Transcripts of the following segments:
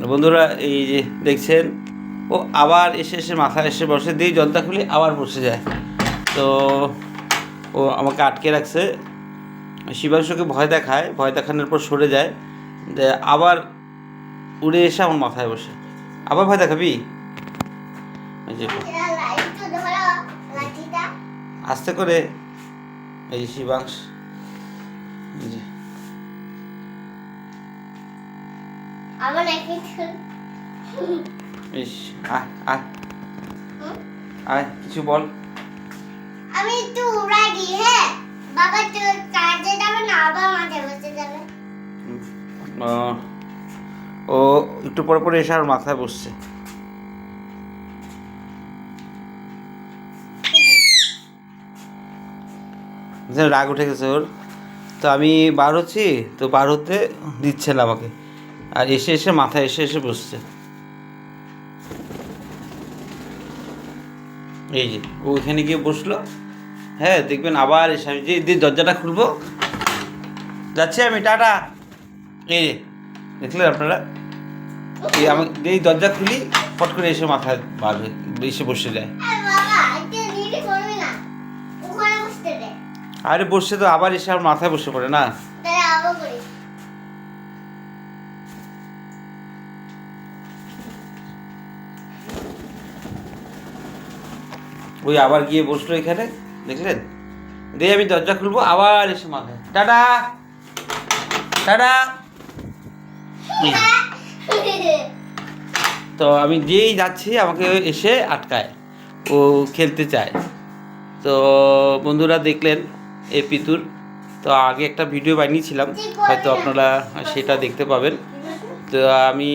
বন্ধুরা এই যে দেখছেন, ও আবার এসে এসে মাথা এসে বসে, দিয়ে জলটা খুলে আবার বসে যায়। তো ও আমাকে আটকে রাখছে, শিবাংশুকে ভয় দেখায়, ভয় দেখানোর পর সরে যায়, আবার উড়ে এসে আমার মাথায় বসে। আবার ভয় দেখাবি? আস্তে করে। এই শিবাংশ, আয় কিছু বল। আমি একটু রাগি, হ্যাঁ বাবা, তো কাজে যাবে না, আবার মাঠে বসে যাবে। ও একটু পরে পরে এসে আর মাথায় বসছে। রাগ উঠে গেছে ওর। তো আমি বার হচ্ছি, তো বার হতে দিচ্ছে না আমাকে, আর এসে এসে মাথায় এসে এসে বসছে। এই যে ও ওইখানে গিয়ে বসলো, হ্যাঁ দেখবেন আবার এসে, আমি যে দরজাটা খুলবো, যাচ্ছি আমি, টাটা। এই যে দেখলেন আপনারা, এই আমি যেই দরজা খুলি ফট করে এসে মাথায় বার হয়ে এসে বসে যায়। আরে বসছে তো, আবার এসে আমার মাথায় বসে পড়ে না। ওই আবার গিয়ে বসলো এখানে, দেখলেন, দিয়ে আমি দরজা খুলবো আবার এসে মাথায়, টাটা টাটা। তো আমি যেই যাচ্ছি আমাকে এসে আটকায়, ও খেলতে চায়। তো বন্ধুরা দেখলেন এই পিতুর, তো আগে একটা ভিডিও বানিয়েছিলাম, হয়তো আপনারা সেটা দেখতে পাবেন। তো আমি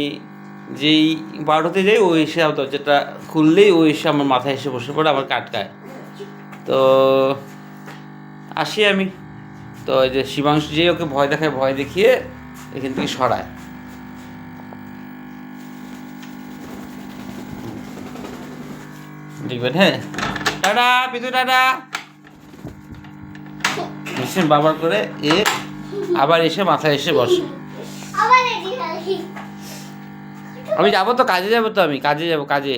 যেই বারোতে যাই, ও এসে আমার দরজাটা খুললেই ও এসে আমার মাথায় এসে বসে পড়ে, আমার আটকায়। তো আসি আমি, তো এই যে শিবাংশু যেই ওকে ভয় দেখায়, ভয় দেখিয়ে এখান থেকে সরায়। দেখবেন, হ্যাঁ টাটা পিতু, টাটা। বুঝছেন, বাবার করে এ আবার এসে মাথায় এসে বসে। আমি যাবো তো, কাজে যাবো তো, আমি কাজে যাবো, কাজে।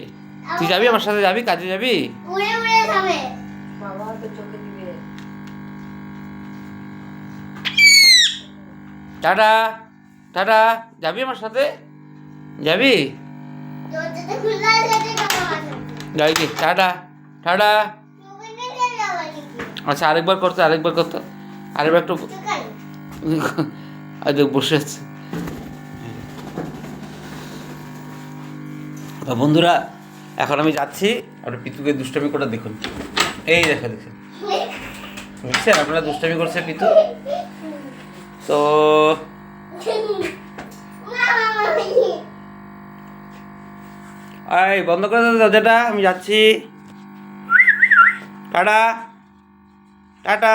তুই যাবি আমার সাথে, যাবি কাজে, যাবি? টাটা টাটা, যাবি আমার সাথে, যাবি? যাবি কি? Tata tata. আচ্ছা আরেকবার করতো, আরেকবার করতো, আরেকবার একটু বসে আছে। বন্ধুরা এখন আমি যাচ্ছি, আপনার পিতুকে দুষ্টামি করে দেখুন। এই দেখে দেখুন, বুঝছেন আপনারা, দুষ্টামি করছে পিতু। তো এই বন্ধ করে দাও দরজাটা, আমি যাচ্ছি, টাটা টাটা।